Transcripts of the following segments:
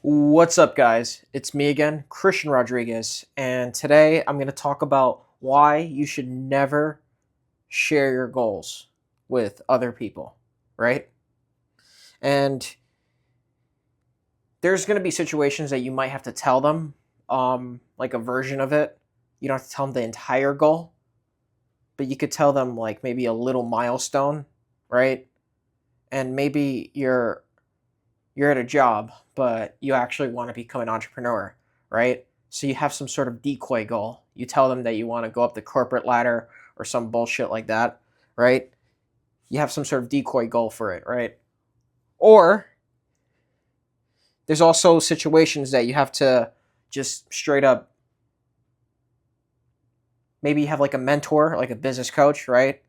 What's up, guys? It's me again, Christian Rodriguez, and today I'm going to talk about why you should never share your goals with other people, right? And there's going to be situations that you might have to tell them, like a version of it. You don't have to tell them the entire goal, but you could tell them like maybe a little milestone, right? And maybe you're at a job, but you actually want to become an entrepreneur, right? So you have some sort of decoy goal. You tell them that you want to go up the corporate ladder or some bullshit like that, right? You have some sort of decoy goal for it, right? Or there's also situations that you have to just straight up, maybe you have like a mentor, like a business coach, right?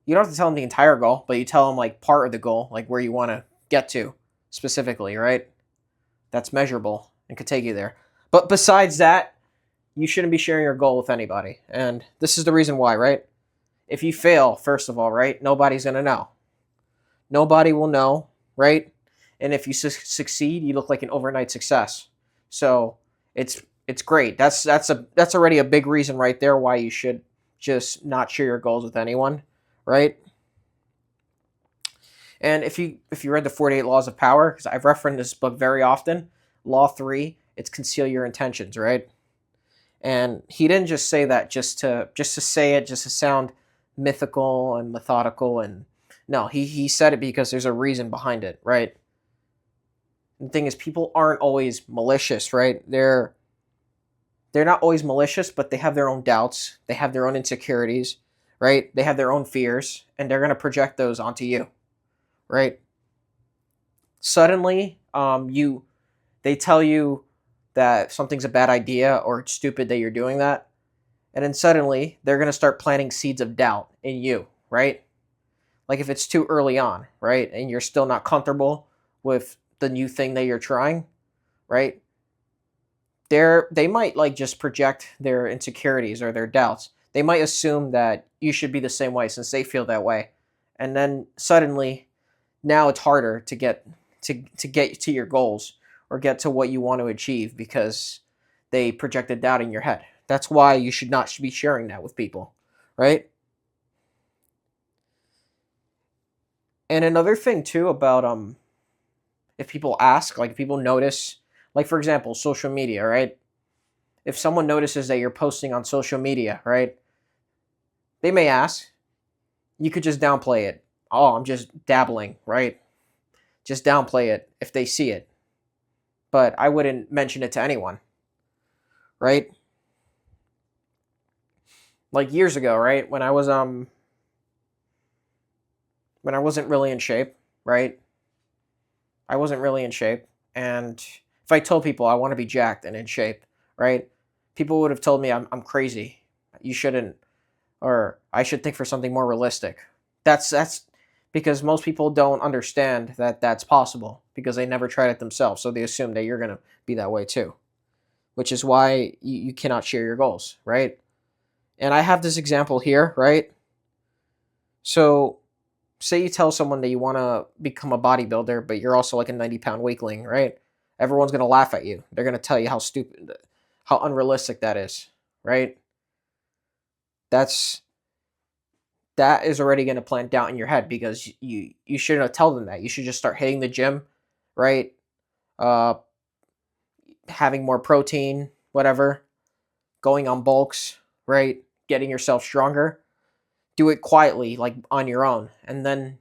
You don't have to tell them the entire goal, but you tell them like part of the goal, like where you want to get to specifically, right? That's measurable and could take you there. But besides that, you shouldn't be sharing your goal with anybody. And this is the reason why, right? If you fail, first of all, right, nobody's going to know. Nobody will know, right? And if you succeed, you look like an overnight success. So it's great. That's already a big reason right there why you should just not share your goals with anyone, right? And if you read the 48 Laws of Power, because I've referenced this book very often, Law 3, it's conceal your intentions, right? And he didn't just say that just to say it, just to sound mythical and methodical, and no, he said it because there's a reason behind it, right? And the thing is, people aren't always malicious, right? They're not always malicious, but they have their own doubts, they have their own insecurities, right? They have their own fears, and they're gonna project those onto you, right? Suddenly, they tell you that something's a bad idea or it's stupid that you're doing that. And then suddenly they're going to start planting seeds of doubt in you, right? Like if it's too early on, right? And you're still not comfortable with the new thing that you're trying, right? They might like just project their insecurities or their doubts. They might assume that you should be the same way since they feel that way. And then suddenly now it's harder to get to your goals or get to what you want to achieve because they projected doubt in your head. That's why you should not be sharing that with people, right? And another thing too about if people ask, like if people notice, like for example, social media, right? If someone notices that you're posting on social media, right? They may ask, you could just downplay it. Oh, I'm just dabbling, right? Just downplay it if they see it. But I wouldn't mention it to anyone, right? Like years ago, right? When I wasn't really in shape, right? I wasn't really in shape. And if I told people I want to be jacked and in shape, right? People would have told me I'm crazy. You shouldn't, or I should think for something more realistic. That's because most people don't understand that that's possible because they never tried it themselves. So they assume that you're going to be that way too, which is why you cannot share your goals, right? And I have this example here, right? So say you tell someone that you want to become a bodybuilder, but you're also like a 90-pound weakling, right? Everyone's going to laugh at you. They're going to tell you how stupid, how unrealistic that is, right? That's that is already going to plant doubt in your head because you shouldn't tell them that. You should just start hitting the gym, right? Uh, having more protein, whatever, going on bulks, right? Getting yourself stronger. Do it quietly, like on your own, and then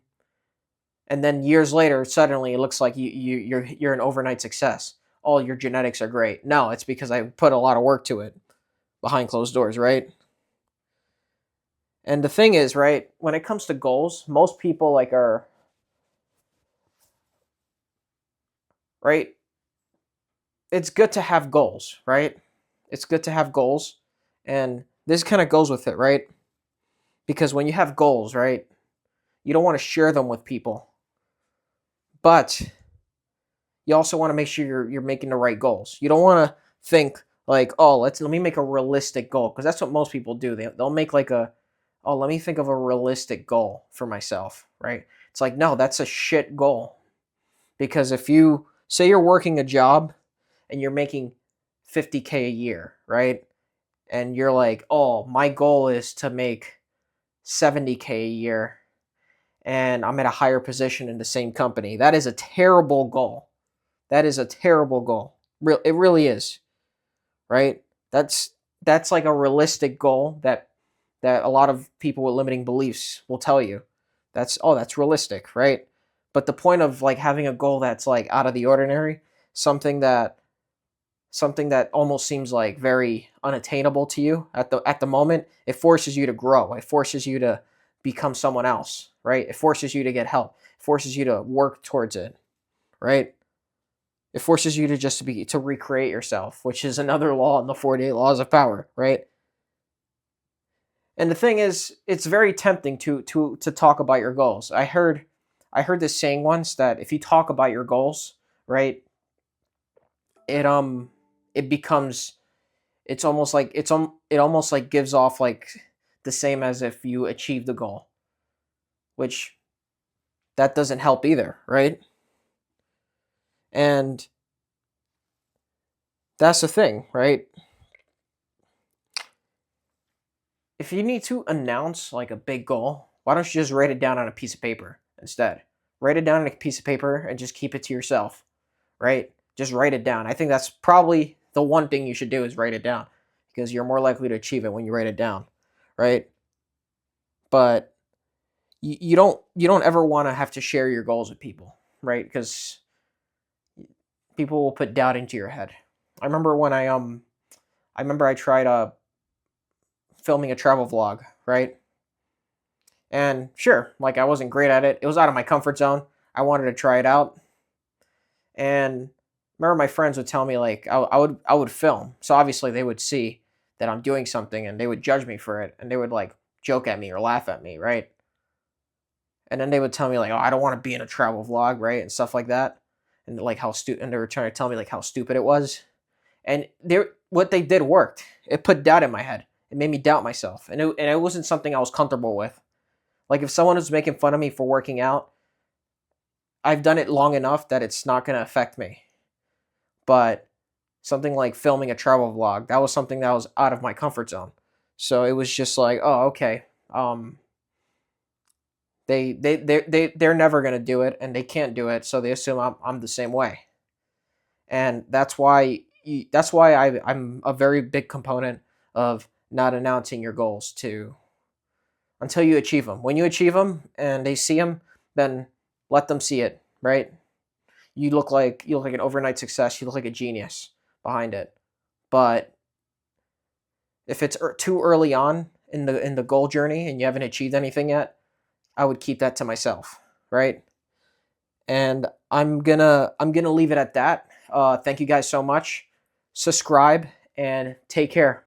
years later, suddenly it looks like you're an overnight success. All your genetics are great. No, it's because I put a lot of work to it behind closed doors, right? And the thing is, right, when it comes to goals, most people like are right. It's good to have goals, right? It's good to have goals, and this kind of goes with it, right? Because when you have goals, right, you don't want to share them with people, but you also want to make sure you're making the right goals. You don't want to think like, oh, let me make a realistic goal because that's what most people do. They'll make like a, oh, let me think of a realistic goal for myself, right? It's like, no, that's a shit goal because if you say you're working a job and you're making 50K a year, right? And you're like, oh, my goal is to make 70K a year and I'm at a higher position in the same company. That is a terrible goal. That is a terrible goal. It really is, right? That's that's like a realistic goal that a lot of people with limiting beliefs will tell you. That's realistic, right? But the point of like having a goal that's like out of the ordinary, something that something that almost seems like very unattainable to you at the moment, it forces you to grow. It forces you to become someone else, right? It forces you to get help. It forces you to work towards it, right? It forces you to to recreate yourself, which is another law in the 48 laws of power, right? And the thing is, it's very tempting to talk about your goals. I heard this saying once that if you talk about your goals, right, it it becomes it's almost like it almost like gives off like the same as if you achieve the goal, which that doesn't help either, right? And that's the thing, right? If you need to announce like a big goal, why don't you just write it down on a piece of paper instead? Write it down on a piece of paper and just keep it to yourself, right? Just write it down. I think that's probably the one thing you should do is write it down because you're more likely to achieve it when you write it down, right? But you don't ever want to have to share your goals with people, right? Because people will put doubt into your head. I remember when I tried filming a travel vlog, right? And sure, like I wasn't great at it. It was out of my comfort zone. I wanted to try it out. And remember my friends would tell me like I would film. So obviously they would see that I'm doing something and they would judge me for it and they would like joke at me or laugh at me, right? And then they would tell me like, "Oh, I don't want to be in a travel vlog," right? And stuff like that. And like and they were trying to tell me like how stupid it was. And what they did worked. It put doubt in my head. It made me doubt myself. And it wasn't something I was comfortable with. Like if someone was making fun of me for working out, I've done it long enough that it's not going to affect me. But something like filming a travel vlog, that was something that was out of my comfort zone. So it was just like, oh, okay. They're never going to do it and they can't do it, so they assume I'm the same way. And I'm a very big component of not announcing your goals to until you achieve them. When you achieve them and they see them, then let them see it, right? You look like an overnight success. You look like a genius behind it. But if it's too early on in the goal journey and you haven't achieved anything yet, I would keep that to myself, right? And I'm gonna leave it at that. Thank you guys so much. Subscribe and take care.